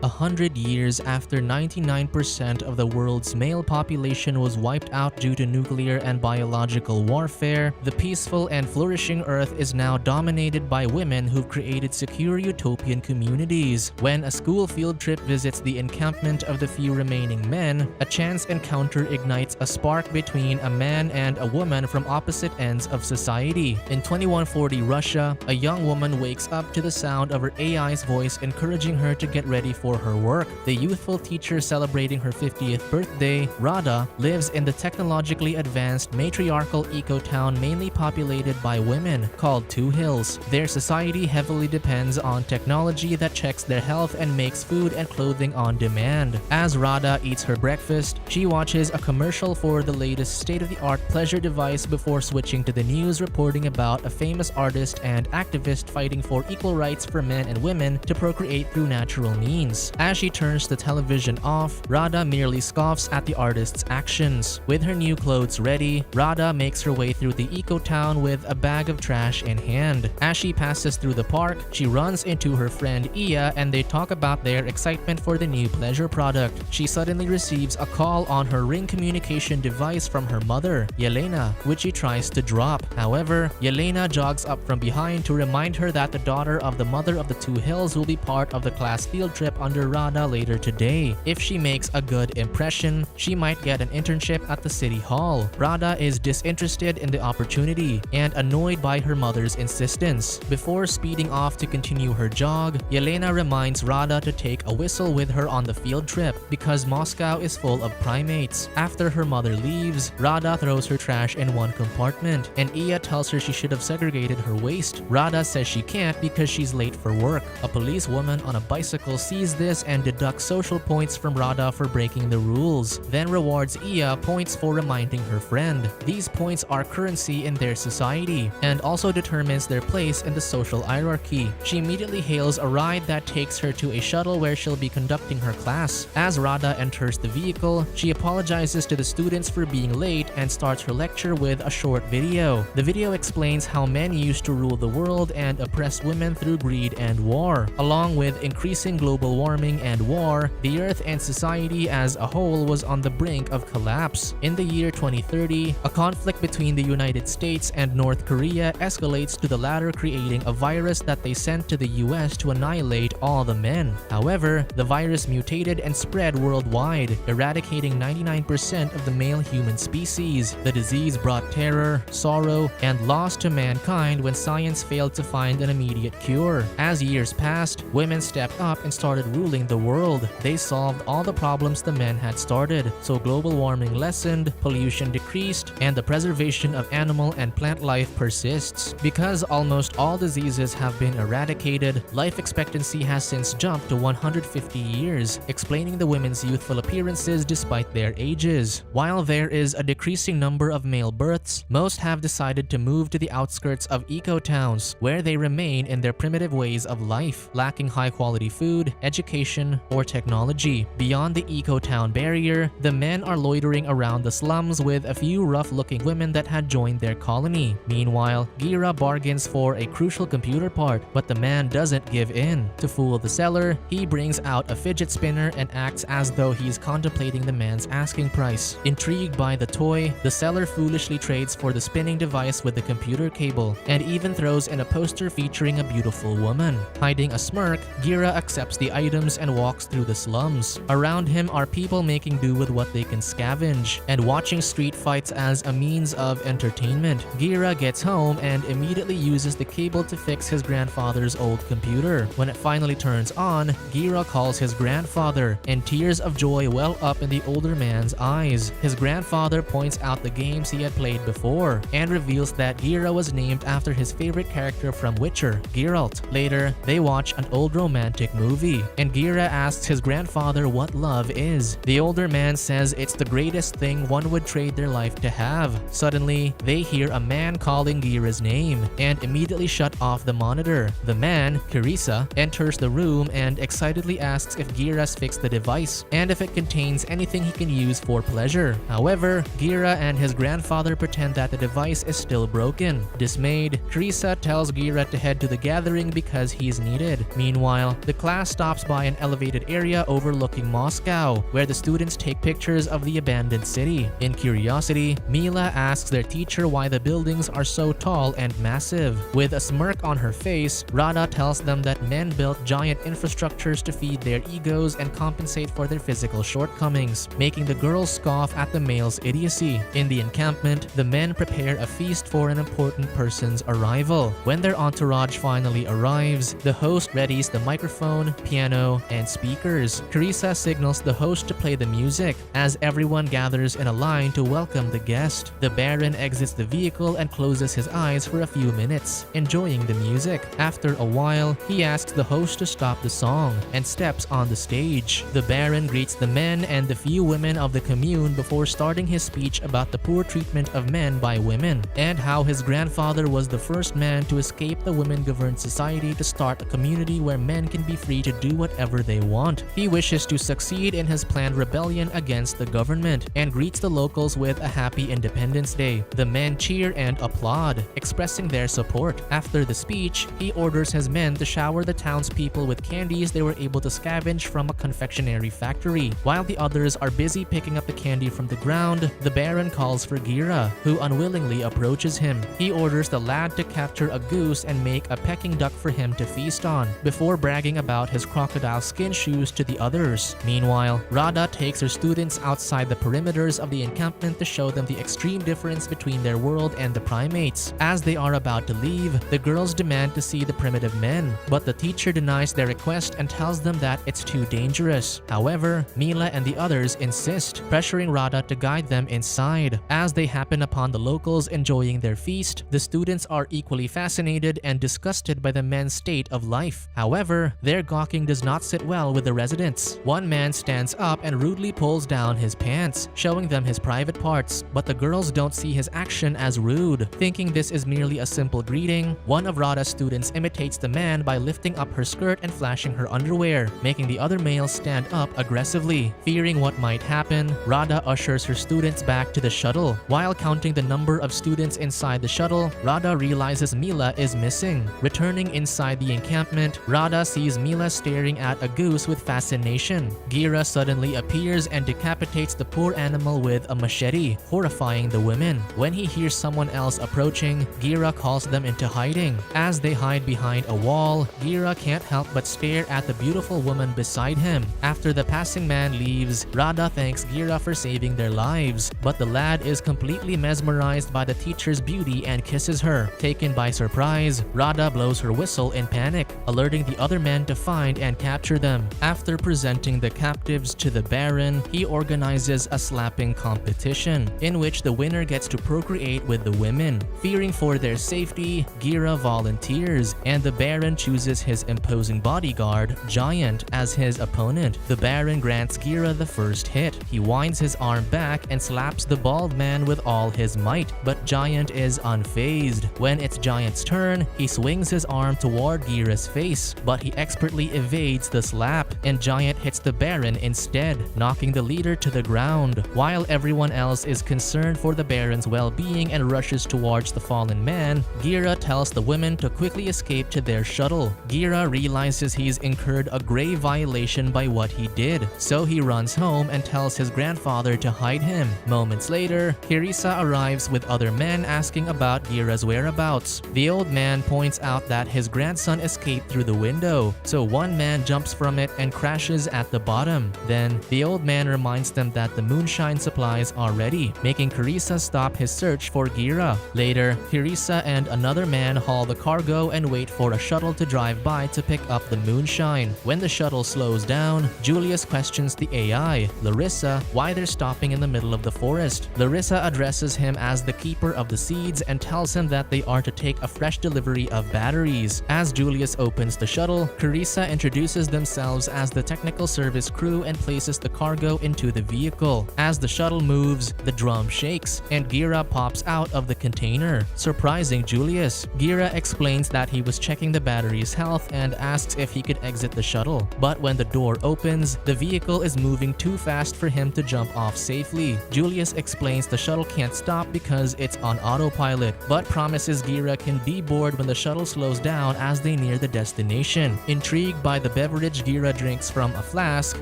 100 years after 99% of the world's male population was wiped out due to nuclear and biological warfare, the peaceful and flourishing Earth is now dominated by women who've created secure utopian communities. When a school field trip visits the encampment of the few remaining men, a chance encounter ignites a spark between a man and a woman from opposite ends of society. In 2140 Russia, a young woman wakes up to the sound of her AI's voice encouraging her to get ready for her work. The youthful teacher celebrating her 50th birthday, Rada, lives in the technologically advanced matriarchal eco-town mainly populated by women called Two Hills. Their society heavily depends on technology that checks their health and makes food and clothing on demand. As Rada eats her breakfast, she watches a commercial for the latest state-of-the-art pleasure device before switching to the news reporting about a famous artist and activist fighting for equal rights for men and women to procreate through natural means. As she turns the television off, Rada merely scoffs at the artist's actions. With her new clothes ready, Rada makes her way through the eco-town with a bag of trash in hand. As she passes through the park, she runs into her friend Iya and they talk about their excitement for the new pleasure product. She suddenly receives a call on her ring communication device from her mother, Yelena, which she tries to drop. However, Yelena jogs up from behind to remind her that the daughter of the mother of the Two Hills will be part of the class field trip under Rada later today. If she makes a good impression, she might get an internship at the city hall. Rada is disinterested in the opportunity and annoyed by her mother's insistence. Before speeding off to continue her jog, Yelena reminds Rada to take a whistle with her on the field trip because Moscow is full of primates. After her mother leaves, Rada throws her trash in one compartment and Iya tells her she should have segregated her waste. Rada says she can't because she's late for work. A policewoman on a bicycle sees this and deducts social points from Rada for breaking the rules, then rewards Iya points for reminding her friend. These points are currency in their society and also determines their place in the social hierarchy. She immediately hails a ride that takes her to a shuttle where she'll be conducting her class. As Rada enters the vehicle, she apologizes to the students for being late and starts her lecture with a short video. The video explains how men used to rule the world and oppress women through greed and war. Along with increasing global warming and war, the Earth and society as a whole was on the brink of collapse. In the year 2030, a conflict between the United States and North Korea escalates to the latter creating a virus that they sent to the US to annihilate all the men. However, the virus mutated and spread worldwide, eradicating 99% of the male human species. The disease brought terror, sorrow, and loss to mankind when science failed to find an immediate cure. As years passed, women stepped up and started ruling the world. They solved all the problems the men had started, so global warming lessened, pollution decreased, and the preservation of animal and plant life persists. Because almost all diseases have been eradicated, life expectancy has since jumped to 150 years, explaining the women's youthful appearances despite their ages. While there is a decreasing number of male births, most have decided to move to the outskirts of eco-towns, where they remain in their primitive ways of life, lacking high-quality food, education, or technology. Beyond the eco-town barrier, the men are loitering around the slums with a few rough-looking women that had joined their colony. Meanwhile, Gira bargains for a crucial computer part, but the man doesn't give in. To fool the seller, he brings out a fidget spinner and acts as though he's contemplating the man's asking price. Intrigued by the toy, the seller foolishly trades for the spinning device with the computer cable, and even throws in a poster featuring a beautiful woman. Hiding a smirk, Gira accepts the items and walks through the slums. Around him are people making do with what they can scavenge, and watching street fights as a means of entertainment. Gira gets home and immediately uses the cable to fix his grandfather's old computer. When it finally turns on, Gira calls his grandfather, and tears of joy well up in the older man's eyes. His grandfather points out the games he had played before, and reveals that Gira was named after his favorite character from Witcher, Geralt. Later, they watch an old romantic movie, and Gira asks his grandfather what love is. The older man says it's the greatest thing one would trade their life to have. Suddenly, they hear a man calling Gira's name, and immediately shut off the monitor. The man, Carissa, enters the room and excitedly asks if Gira's fixed the device, and if it contains anything he can use for pleasure. However, Gira and his grandfather pretend that the device is still broken. Dismayed, Carissa tells Gira to head to the gathering because he's needed. Meanwhile, the class stops by an elevated area overlooking Moscow, where the students take pictures of the abandoned city. In curiosity, Mila asks their teacher why the buildings are so tall and massive. With a smirk on her face, Rada tells them that men built giant infrastructures to feed their egos and compensate for their physical shortcomings, making the girls scoff at the males' idiocy. In the encampment, the men prepare a feast for an important person's arrival. When their entourage finally arrives, the host readies the microphone, piano, and speakers. Carissa signals the host to play the music. As everyone gathers in a line to welcome the guest, the Baron exits the vehicle and closes his eyes for a few minutes, enjoying the music. After a while, he asks the host to stop the song and steps on the stage. The Baron greets the men and the few women of the commune before starting his speech about the poor treatment of men by women, and how his grandfather was the first man to escape the women-governed society to start a community where men can be free to do whatever they want. He wishes to succeed in his planned rebellion against the government and greets the locals with a happy Independence Day. The men cheer and applaud, expressing their support. After the speech, he orders his men to shower the townspeople with candies they were able to scavenge from a confectionery factory. While the others are busy picking up the candy from the ground, the Baron calls for Gira, who unwillingly approaches him. He orders the lad to capture a goose and make a Peking duck for him to feast on, before bragging about his crocodile skin shoes to the others. Meanwhile, Rada takes her students outside the perimeters of the encampment to show them the extreme difference between their world and the primates. As they are about to leave, the girls demand to see the primitive men, but the teacher denies their request and tells them that it's too dangerous. However, Mila and the others insist, pressuring Rada to guide them inside. As they happen upon the locals enjoying their feast, the students are equally fascinated and disgusted by the men's state of life. However, their gawking does not sit well with the residents. One man stands up and rudely pulls down his pants, showing them his private parts, but the girls don't see his action as rude. Thinking this is merely a simple greeting, one of Rada's students imitates the man by lifting up her skirt and flashing her underwear, making the other males stand up aggressively. Fearing what might happen, Rada ushers her students back to the shuttle. While counting the number of students inside the shuttle, Rada realizes Mila is missing. Returning inside the encampment, Rada sees Mila staring at a goose with fascination. Gira suddenly appears and decapitates the poor animal with a machete, horrifying the women. When he hears someone else approaching, Gira calls them into hiding. As they hide behind a wall, Gira can't help but stare at the beautiful woman beside him. After the passing man leaves, Rada thanks Gira for saving their lives, but the lad is completely mesmerized by the teacher's beauty and kisses her. Taken by surprise, Rada blows her whistle in panic, alerting the other men to find and capture them. After presenting the captives to the Baron, he organizes a slapping competition, in which the winner gets to procreate with the women. Fearing for their safety, Gira volunteers, and the Baron chooses his imposing bodyguard, Giant, as his opponent. The Baron grants Gira the first hit. He winds his arm back and slaps the bald man with all his might, but Giant is unfazed. When it's Giant's turn, he swings his arm toward Gira's face, but he expertly evades the slap, and Giant hits the Baron instead, knocking the leader to the ground. While everyone else is concerned for the Baron's well-being and rushes towards the fallen man, Gira tells the women to quickly escape to their shuttle. Gira realizes he's incurred a grave violation by what he did, so he runs home and tells his grandfather to hide him. Moments later, Carissa arrives with other men asking about Gira's whereabouts. The old man points out that his grandson escaped through the window, so one man jumps from it and crashes at the bottom. Then, the old man reminds them that the moonshine supplies are ready, making Carissa stop his search for Gira. Later, Carissa and another man haul the cargo and wait for a shuttle to drive by to pick up the moonshine. When the shuttle slows down, Julius questions the AI, Larissa, why they're stopping in the middle of the forest. Larissa addresses him as the keeper of the seeds and tells him that they are to take a fresh delivery of batteries. As Julius opens the shuttle, Carissa introduces themselves as the technical service crew and places the cargo into the vehicle. As the shuttle moves, the drum shakes, and Gira pops out of the container, surprising Julius. Gira explains that he was checking the battery's health and asks if he could exit the shuttle. But when the door opens, the vehicle is moving too fast for him to jump off safely. Julius explains the shuttle can't stop because it's on autopilot, but promises Gira can deboard when the shuttle slows down as they near the destination. Intrigued by the beverage Gira drinks from a flask,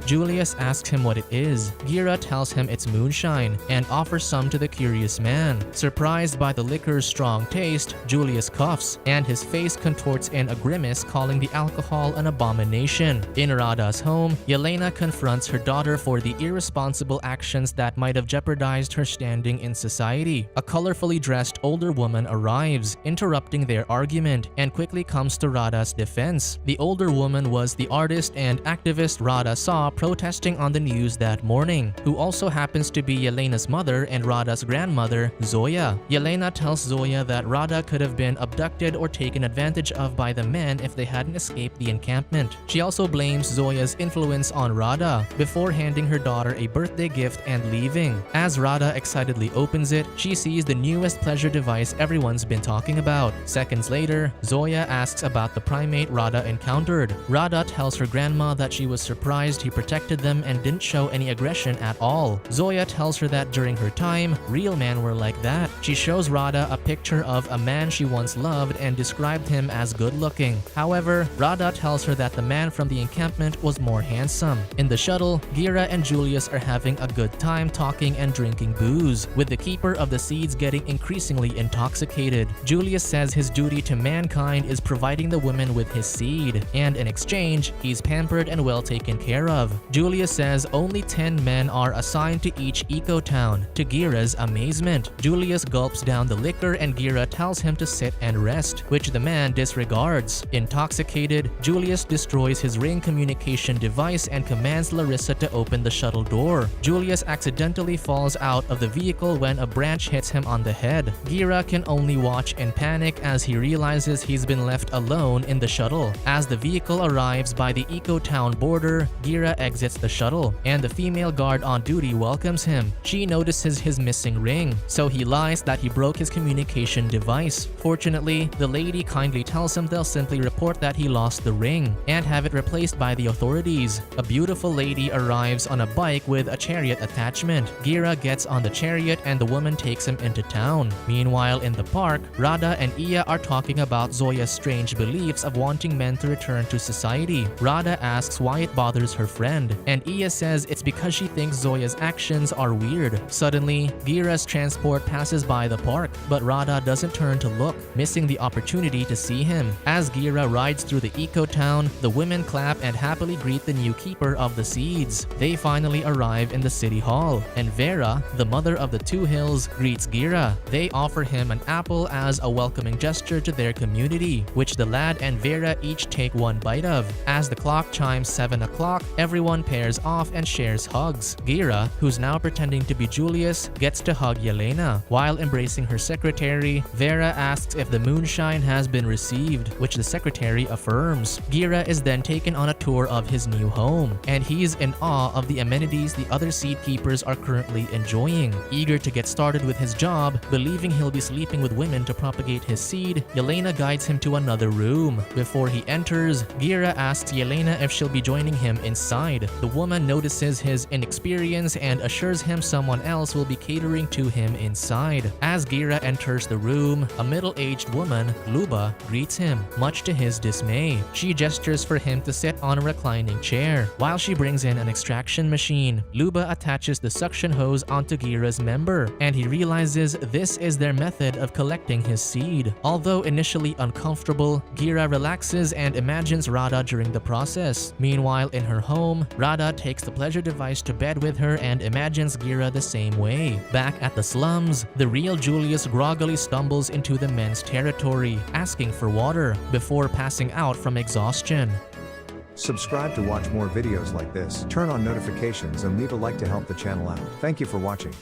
Julius asks him what it is. Gira tells him it's moonshine and offers some to the curious man. Surprised by the liquor's strong taste, Julius coughs, and his face contorts in a grimace, calling the alcohol an abomination. In Rada's home, Yelena confronts her daughter for the irresponsible actions that might have jeopardized her standing in society. A colorfully dressed older woman arrives, interrupting their argument, and quickly comes to Rada's defense. The older woman was the artist and activist Rada saw protesting on the news that morning, who also happens to be Yelena's mother and Rada's grandmother, Zoya. Yelena tells Zoya that Rada could have been abducted or taken advantage of by the men if they hadn't escaped the encampment. She also blames Zoya's influence on Rada before handing her daughter a birthday gift and leaving. As Rada excitedly opens it, she sees the newest pleasure device everyone's been talking about. Seconds later, Zoya asks about the primate Rada encountered. Rada tells her grandma that she was surprised he protected them and didn't show any aggression at all. Zoya tells her that during her time, real men were like that. She shows Rada a picture of a man she once loved and described him as good-looking. However, Rada tells her that the man from the encampment was more handsome. In the shuttle, Gira and Julius are having a good time talking and drinking booze, with the keeper of the seeds getting increasingly intoxicated. Julius says his duty to mankind is providing the women with his seed, and in exchange, he's pampered and well taken care of. Julius says only 10 men are assigned to each eco-town. To Gira's amazement, Julius gulps down the liquor and Gira tells him to sit and rest, which the man disregards. Intoxicated, Julius destroys his ring communication device and commands Larissa to open the shuttle door. Julius accidentally falls out of the vehicle when a branch hits him on the head. Gira can only watch in panic as he realizes he's been left alone in the shuttle. As the vehicle arrives by the eco-town border, Gira exits the shuttle, and the female guard on duty welcomes him. She notices his missing ring, so he lies that he broke his communication device. Fortunately, the lady kindly tells him they'll simply report that he lost the ring and have it replaced by the authorities. A beautiful lady arrives on a bike with a chariot attachment. Gira gets on the chariot and the woman takes him into town. Meanwhile, in the park, Rada and Iya are talking about Zoya's strange beliefs of wanting men to return to society. Rada asks why it bothers her friend, and Iya says it's because she thinks Zoya's actions are weird. Suddenly, Gira's transport passes by the park, but Rada doesn't turn to look, missing the opportunity to see him. As Gira rides through the eco-town, the women clap and happily greet the new keeper of the seeds. They finally arrive in the city hall, and Vera, the mother of the two hills, greets Gira. They offer him an apple as a welcoming gesture to their community, which the lad and Vera each take one bite of. As the clock chimes 7 o'clock, everyone pairs off and shares hugs. Gira, who's now pretending to be Julius, gets to hug Yelena. While embracing her secretary, Vera asks if the moonshine has been received, which the secretary affirms. Gira is then taken on a tour of his new home, and he's in awe of the amenities the other seed keepers are currently enjoying. Eager to get started with his job, believing he'll be sleeping with women to propagate his seed, Yelena guides him to another room. Before he enters, Gira asks Yelena if she'll be joining him inside. The woman notices his inexperience and assures him someone else will be catering to him inside. As Gira enters the room, a middle-aged woman, Luba, greets him, much to his dismay. She gestures for him to sit on a reclining chair, while she brings in an extraction machine. Luba attaches the suction hose onto Gira's member, and he realizes this is their method of collecting his seed. Although initially uncomfortable, Gira relaxes and imagines Rada during the process. Meanwhile, in her home, Rada takes the pleasure device to bed with her and imagines Gira the same way. Back at the slums, the real Julius groggily stumbles into the men's territory, asking for water, before passing out from exhaustion. Subscribe to watch more videos like this, turn on notifications and leave a like to help the channel out. Thank you for watching.